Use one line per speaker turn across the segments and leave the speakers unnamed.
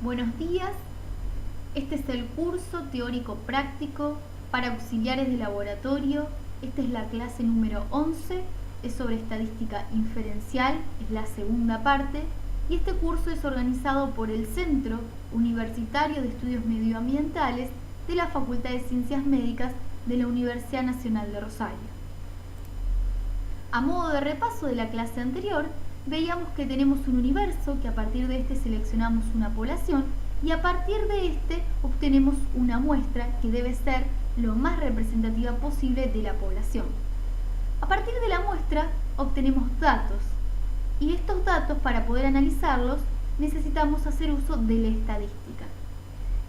Buenos días, este es el curso teórico práctico para auxiliares de laboratorio. Esta es la clase número 11, es sobre estadística inferencial, es la segunda parte, y este curso es organizado por el Centro Universitario de Estudios Medioambientales de la Facultad de Ciencias Médicas de la Universidad Nacional de Rosario. A modo de repaso de la clase anterior, veíamos que tenemos un universo, que a partir de este seleccionamos una población y a partir de este obtenemos una muestra que debe ser lo más representativa posible de la población. A partir de la muestra obtenemos datos y estos datos, para poder analizarlos, necesitamos hacer uso de la estadística.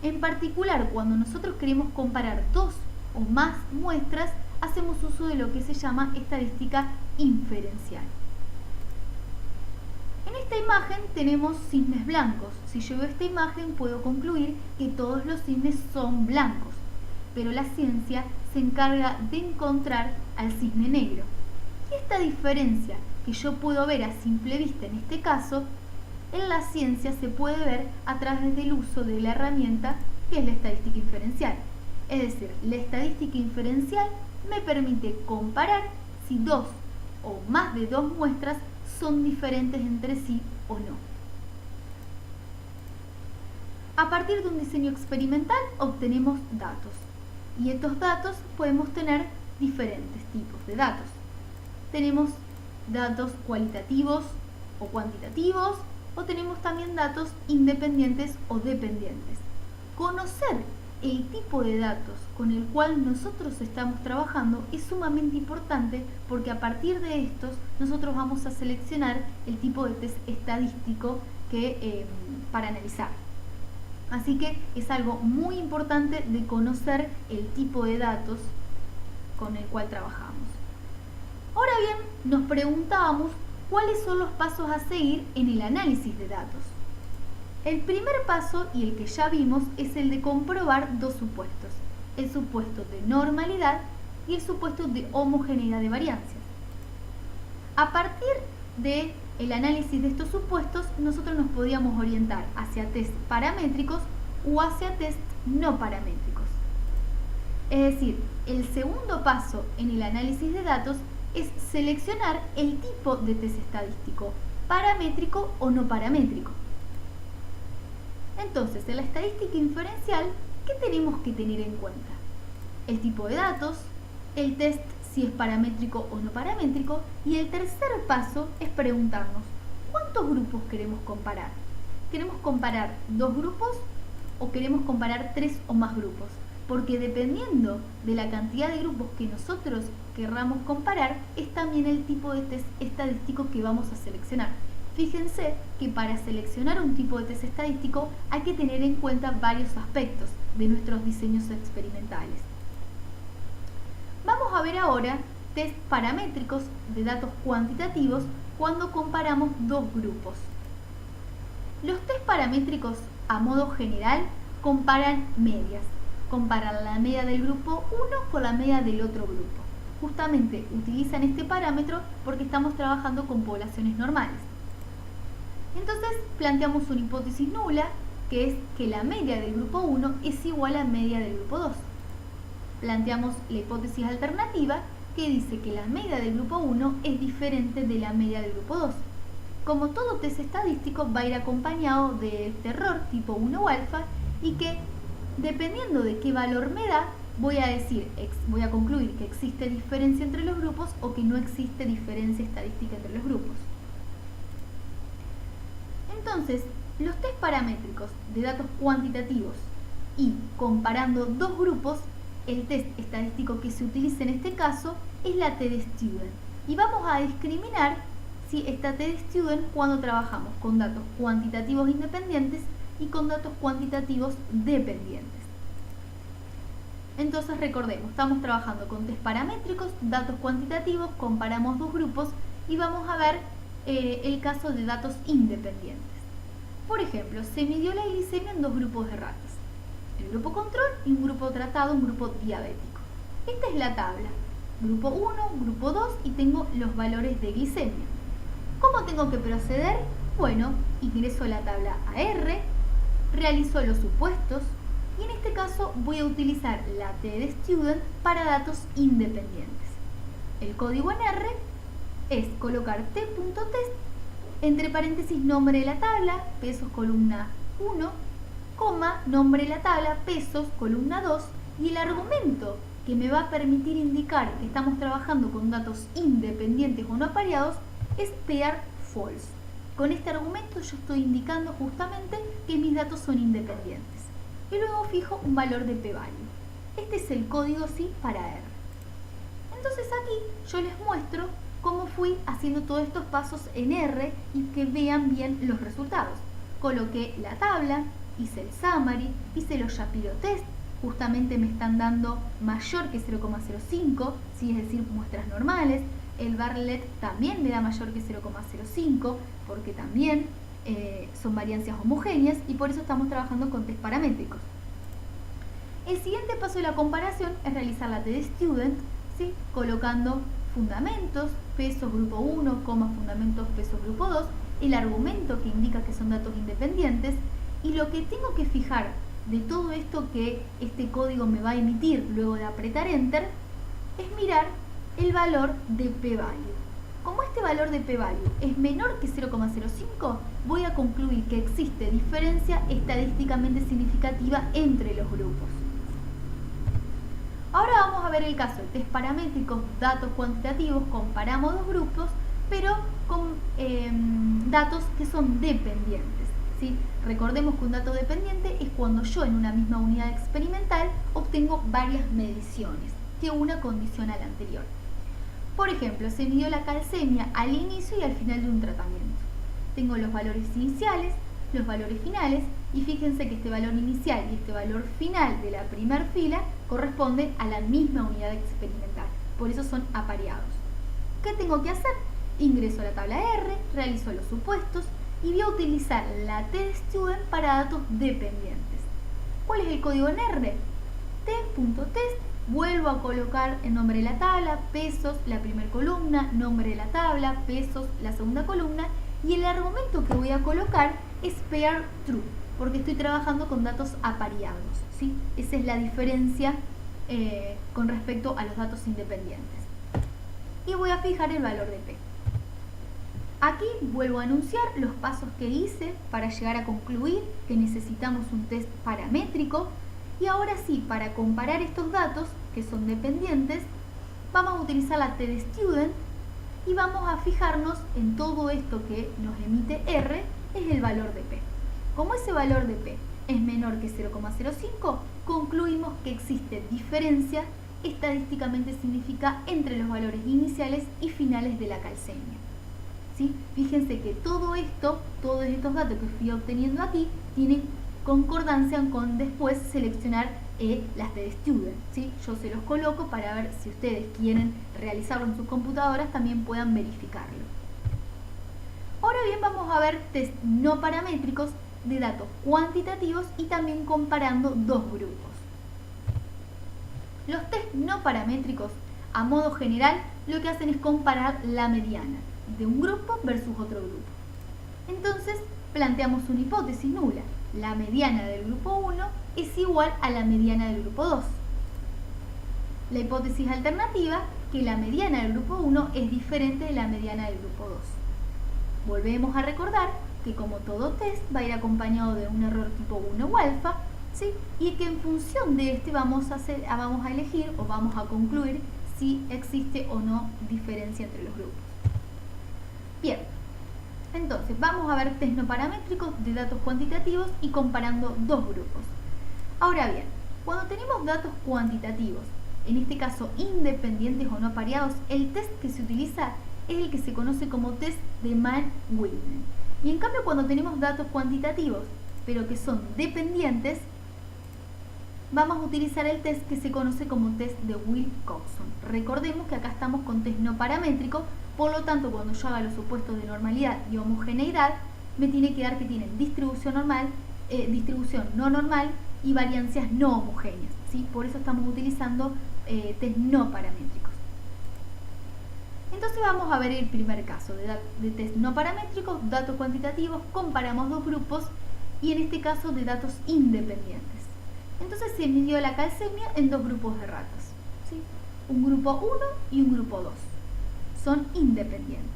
En particular, cuando nosotros queremos comparar dos o más muestras, hacemos uso de lo que se llama estadística inferencial. En esta imagen tenemos cisnes blancos. Si yo veo esta imagen puedo concluir que todos los cisnes son blancos, pero la ciencia se encarga de encontrar al cisne negro. Y esta diferencia que yo puedo ver a simple vista en este caso, en la ciencia se puede ver a través del uso de la herramienta que es la estadística inferencial. Es decir, la estadística inferencial me permite comparar si dos o más de dos muestras son diferentes entre sí o no. A partir de un diseño experimental obtenemos datos y estos datos podemos tener diferentes tipos de datos. Tenemos datos cualitativos o cuantitativos, o tenemos también datos independientes o dependientes. Conocer el tipo de datos con el cual nosotros estamos trabajando es sumamente importante, porque a partir de estos nosotros vamos a seleccionar el tipo de test estadístico para analizar. Así que es algo muy importante de conocer el tipo de datos con el cual trabajamos. Ahora bien, nos preguntábamos cuáles son los pasos a seguir en el análisis de datos. El primer paso, y el que ya vimos, es el de comprobar dos supuestos: el supuesto de normalidad y el supuesto de homogeneidad de variancias. A partir del análisis de estos supuestos, nosotros nos podíamos orientar hacia test paramétricos o hacia test no paramétricos. Es decir, el segundo paso en el análisis de datos es seleccionar el tipo de test estadístico, paramétrico o no paramétrico. Entonces, en la estadística inferencial, ¿qué tenemos que tener en cuenta? El tipo de datos, el test si es paramétrico o no paramétrico, y el tercer paso es preguntarnos ¿cuántos grupos queremos comparar? ¿Queremos comparar dos grupos o queremos comparar tres o más grupos? Porque dependiendo de la cantidad de grupos que nosotros querramos comparar, es también el tipo de test estadístico que vamos a seleccionar. Fíjense que para seleccionar un tipo de test estadístico hay que tener en cuenta varios aspectos de nuestros diseños experimentales. Vamos a ver ahora test paramétricos de datos cuantitativos cuando comparamos dos grupos. Los test paramétricos, a modo general, comparan medias. Comparan la media del grupo 1 con la media del otro grupo. Justamente utilizan este parámetro porque estamos trabajando con poblaciones normales. Entonces planteamos una hipótesis nula, que es que la media del grupo 1 es igual a la media del grupo 2. Planteamos la hipótesis alternativa, que dice que la media del grupo 1 es diferente de la media del grupo 2. Como todo test estadístico, va a ir acompañado de este error tipo 1 o alfa, y que dependiendo de qué valor me da, voy a concluir que existe diferencia entre los grupos o que no existe diferencia estadística entre los grupos. Entonces, los test paramétricos de datos cuantitativos y comparando dos grupos, el test estadístico que se utiliza en este caso es la t-de-Student. Y vamos a discriminar si esta t-de-Student cuando trabajamos con datos cuantitativos independientes y con datos cuantitativos dependientes. Entonces recordemos, estamos trabajando con test paramétricos, datos cuantitativos, comparamos dos grupos y vamos a ver el caso de datos independientes. Por ejemplo, se midió la glicemia en dos grupos de ratas, el grupo control y un grupo tratado, un grupo diabético. Esta es la tabla, grupo 1, grupo 2, y tengo los valores de glicemia. ¿Cómo tengo que proceder? Bueno, ingreso a la tabla AR, realizo los supuestos y en este caso voy a utilizar la T de student para datos independientes. El código en R es colocar t.test entre paréntesis nombre de la tabla, pesos columna 1, coma, nombre de la tabla, pesos columna 2 y el argumento que me va a permitir indicar que estamos trabajando con datos independientes o no apareados es pear false. Con este argumento yo estoy indicando justamente que mis datos son independientes. Y luego fijo un valor de p-value. Este es el código sí para R. Entonces aquí yo les muestro cómo fui haciendo todos estos pasos en R y que vean bien los resultados. Coloqué la tabla, hice el summary, hice los Shapiro test, justamente me están dando mayor que 0,05, ¿sí? Es decir, muestras normales. El Bartlett también me da mayor que 0,05 porque también son variancias homogéneas y por eso estamos trabajando con test paramétricos. El siguiente paso de la comparación es realizar la T de student, ¿sí? Colocando fundamentos, pesos grupo 1, fundamentos, pesos grupo 2, el argumento que indica que son datos independientes y lo que tengo que fijar de todo esto que este código me va a emitir luego de apretar Enter es mirar el valor de p-value. Como este valor de p-value es menor que 0,05, voy a concluir que existe diferencia estadísticamente significativa entre los grupos. Ahora vamos a ver el caso de test paramétricos, datos cuantitativos, comparamos dos grupos, pero con datos que son dependientes, ¿sí? Recordemos que un dato dependiente es cuando yo en una misma unidad experimental obtengo varias mediciones, que una condiciona a la anterior. Por ejemplo, se midió la calcemia al inicio y al final de un tratamiento. Tengo los valores iniciales, los valores finales, y fíjense que este valor inicial y este valor final de la primera fila corresponden a la misma unidad experimental, por eso son apareados. ¿Qué tengo que hacer? Ingreso a la tabla R, realizo los supuestos y voy a utilizar la T de student para datos dependientes. ¿Cuál es el código en R? T.test, vuelvo a colocar el nombre de la tabla, pesos, la primera columna, nombre de la tabla, pesos, la segunda columna, y el argumento que voy a colocar es pair true, porque estoy trabajando con datos apareados, ¿sí? Esa es la diferencia con respecto a los datos independientes. Y voy a fijar el valor de P. Aquí vuelvo a anunciar los pasos que hice para llegar a concluir que necesitamos un test paramétrico. Y ahora sí, para comparar estos datos, que son dependientes, vamos a utilizar la T de student y vamos a fijarnos en todo esto que nos emite R, es el valor de P. Como ese valor de P es menor que 0,05, concluimos que existe diferencia estadísticamente significativa entre los valores iniciales y finales de la calcemia. ¿Sí? Fíjense que todo esto, todos estos datos que fui obteniendo aquí, tienen concordancia con después seleccionar las T de student, ¿sí? Yo se los coloco para ver si ustedes quieren realizarlo en sus computadoras, también puedan verificarlo. Ahora bien, vamos a ver test no paramétricos de datos cuantitativos y también comparando dos grupos. Los test no paramétricos, a modo general, lo que hacen es comparar la mediana de un grupo versus otro grupo. Entonces, planteamos una hipótesis nula. La mediana del grupo 1 es igual a la mediana del grupo 2. La hipótesis alternativa, que la mediana del grupo 1 es diferente de la mediana del grupo 2. Volvemos a recordar que como todo test va a ir acompañado de un error tipo 1 o alfa, ¿sí? Y que en función de este vamos a elegir o vamos a concluir si existe o no diferencia entre los grupos. Bien, entonces vamos a ver test no paramétricos de datos cuantitativos y comparando dos grupos. Ahora bien, cuando tenemos datos cuantitativos, en este caso independientes o no apareados, el test que se utiliza es el que se conoce como test de Mann-Whitney. Y en cambio, cuando tenemos datos cuantitativos, pero que son dependientes, vamos a utilizar el test que se conoce como test de Wilcoxon. Recordemos que acá estamos con test no paramétrico, por lo tanto, cuando yo haga los supuestos de normalidad y homogeneidad, me tiene que dar que tienen distribución normal, distribución no normal y variancias no homogéneas, ¿sí? Por eso estamos utilizando test no paramétricos. Entonces vamos a ver el primer caso de test no paramétricos, datos cuantitativos, comparamos dos grupos y en este caso de datos independientes. Entonces se midió la calcemia en dos grupos de ratas, ¿sí? Un grupo 1 y un grupo 2. Son independientes.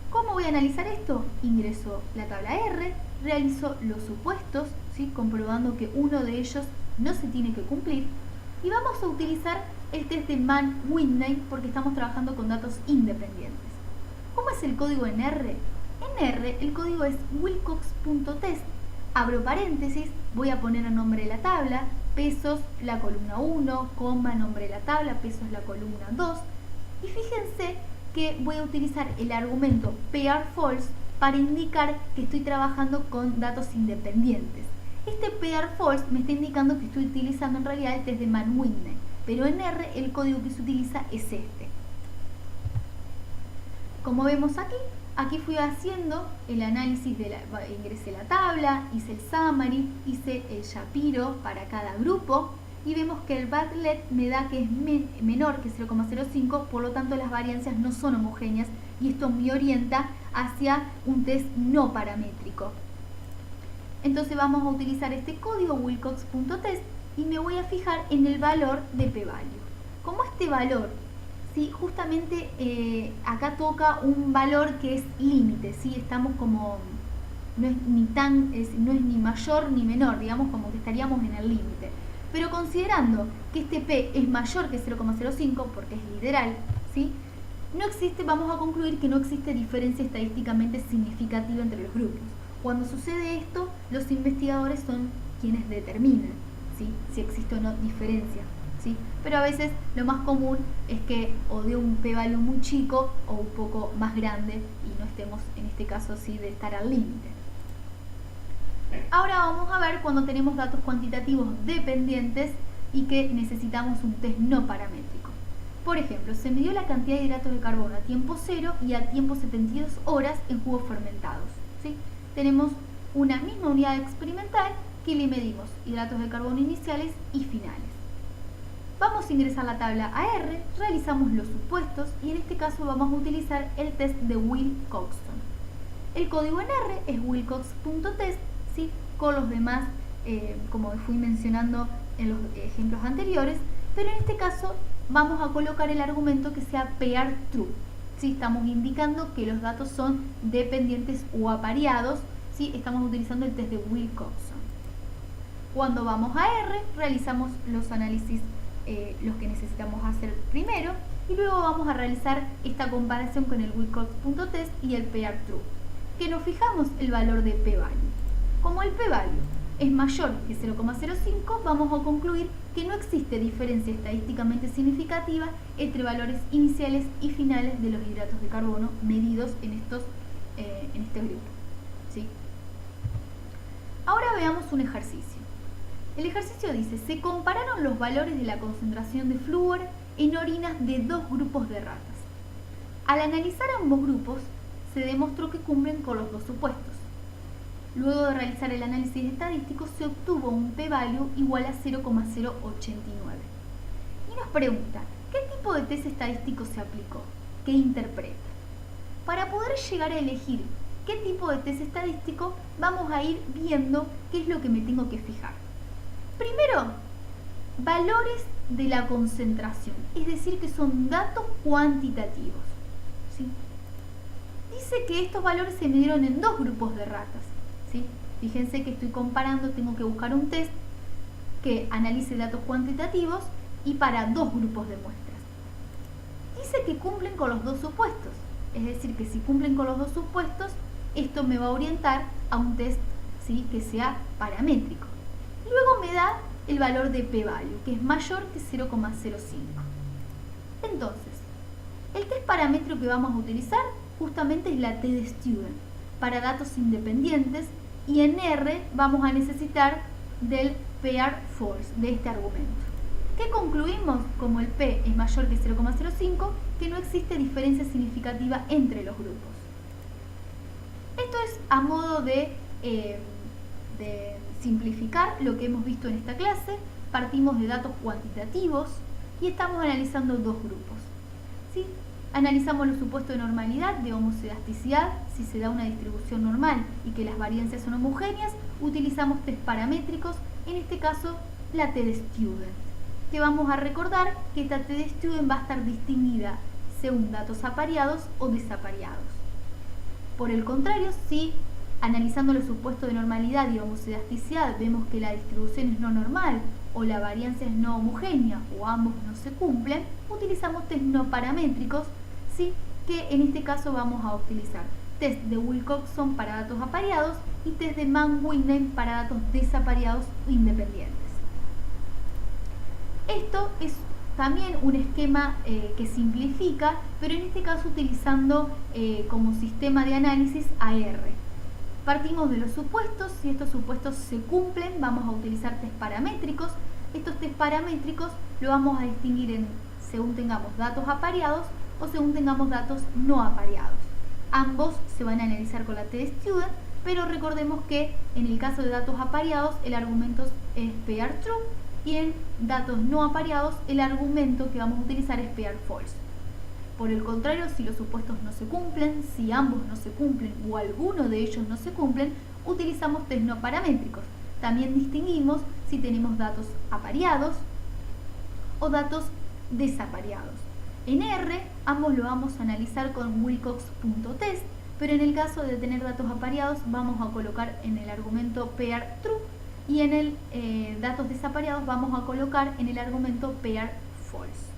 ¿Cómo voy a analizar esto? Ingreso la tabla R, realizo los supuestos, ¿sí? Comprobando que uno de ellos no se tiene que cumplir, y vamos a utilizar el test de Mann-Whitney porque estamos trabajando con datos independientes. ¿Cómo es el código en R? En R el código es wilcox.test, abro paréntesis, voy a poner el nombre de la tabla, pesos la columna 1, coma, nombre de la tabla, pesos la columna 2, y fíjense que voy a utilizar el argumento pair_false para indicar que estoy trabajando con datos independientes. Este pair_false me está indicando que estoy utilizando en realidad el test de Mann-Whitney, pero en R el código que se utiliza es este. Como vemos aquí fui haciendo el análisis ingresé la tabla, hice el summary, hice el Shapiro para cada grupo y vemos que el Bartlett me da que es menor que 0,05, por lo tanto las variancias no son homogéneas y esto me orienta hacia un test no paramétrico. Entonces vamos a utilizar este código wilcox.test y me voy a fijar en el valor de p-value. Como este valor, ¿sí? Justamente acá toca un valor que es límite, ¿sí? Estamos como, no es ni mayor ni menor, digamos como que estaríamos en el límite. Pero considerando que este p es mayor que 0,05, porque es literal, ¿sí? No existe, vamos a concluir que no existe diferencia estadísticamente significativa entre los grupos. Cuando sucede esto, los investigadores son quienes determinan, ¿sí? Si existe o no diferencia, ¿sí? Pero a veces lo más común es que o de un p-value muy chico o un poco más grande y no estemos en este caso sí de estar al límite. Ahora vamos a ver cuando tenemos datos cuantitativos dependientes y que necesitamos un test no paramétrico. Por ejemplo, se midió la cantidad de hidratos de carbono a tiempo 0 y a tiempo 72 horas en jugos fermentados, ¿sí? Tenemos una misma unidad experimental que le medimos hidratos de carbono iniciales y finales. Vamos a ingresar la tabla a R, realizamos los supuestos y en este caso vamos a utilizar el test de Wilcoxon. El código en R es wilcox.test, ¿sí? Con los demás, como fui mencionando en los ejemplos anteriores, pero en este caso vamos a colocar el argumento que sea pair true. ¿Sí? Estamos indicando que los datos son dependientes o apareados, ¿sí? Estamos utilizando el test de Wilcoxon. Cuando vamos a R, realizamos los análisis, los que necesitamos hacer primero, y luego vamos a realizar esta comparación con el wilcox.test y el pair true, que nos fijamos el valor de p-value. Como el p-value es mayor que 0,05, vamos a concluir que no existe diferencia estadísticamente significativa entre valores iniciales y finales de los hidratos de carbono medidos en este grupo, ¿sí? Ahora veamos un ejercicio. El ejercicio dice, se compararon los valores de la concentración de flúor en orinas de dos grupos de ratas. Al analizar ambos grupos, se demostró que cumplen con los dos supuestos. Luego de realizar el análisis estadístico, se obtuvo un p-value igual a 0,089. Y nos pregunta, ¿qué tipo de test estadístico se aplicó? ¿Qué interpreta? Para poder llegar a elegir qué tipo de test estadístico, vamos a ir viendo qué es lo que me tengo que fijar. Primero, valores de la concentración, es decir, que son datos cuantitativos, ¿sí? Dice que estos valores se midieron en dos grupos de ratas, ¿sí? Fíjense que estoy comparando, tengo que buscar un test que analice datos cuantitativos y para dos grupos de muestras. Dice que cumplen con los dos supuestos, es decir, que si cumplen con los dos supuestos, esto me va a orientar a un test, ¿sí? Que sea paramétrico. Luego me da el valor de p-value, que es mayor que 0,05. Entonces, el test paramétrico que vamos a utilizar justamente es la T de Student para datos independientes, y en R vamos a necesitar del pair_false, de este argumento. ¿Qué concluimos? Como el P es mayor que 0,05, que no existe diferencia significativa entre los grupos. Esto es a modo de simplificar lo que hemos visto en esta clase. Partimos de datos cuantitativos y estamos analizando dos grupos, ¿sí? Analizamos los supuestos de normalidad, de homoelasticidad, si se da una distribución normal y que las variancias son homogéneas, utilizamos test paramétricos, en este caso la tDStudent, que vamos a recordar que esta tDStudent va a estar distinguida según datos apareados o desapareados. Por el contrario, si analizando los supuestos de normalidad y homocedasticidad vemos que la distribución es no normal o la varianza es no homogénea o ambos no se cumplen, utilizamos test no paramétricos, ¿sí? Que en este caso vamos a utilizar test de Wilcoxon para datos apareados y test de Mann-Whitney para datos desapareados o independientes. Esto es también un esquema que simplifica, pero en este caso utilizando como sistema de análisis AR. Partimos de los supuestos, si estos supuestos se cumplen vamos a utilizar test paramétricos. Estos test paramétricos lo vamos a distinguir según tengamos datos apareados o según tengamos datos no apareados. Ambos se van a analizar con la tDStudent, pero recordemos que en el caso de datos apareados el argumento es pair true y en datos no apareados el argumento que vamos a utilizar es pair false. Por el contrario, si los supuestos no se cumplen, si ambos no se cumplen o alguno de ellos no se cumplen, utilizamos test no paramétricos. También distinguimos si tenemos datos apareados o datos desapareados. En R, ambos lo vamos a analizar con wilcox.test, pero en el caso de tener datos apareados vamos a colocar en el argumento pair true y en el datos desapareados vamos a colocar en el argumento pair false.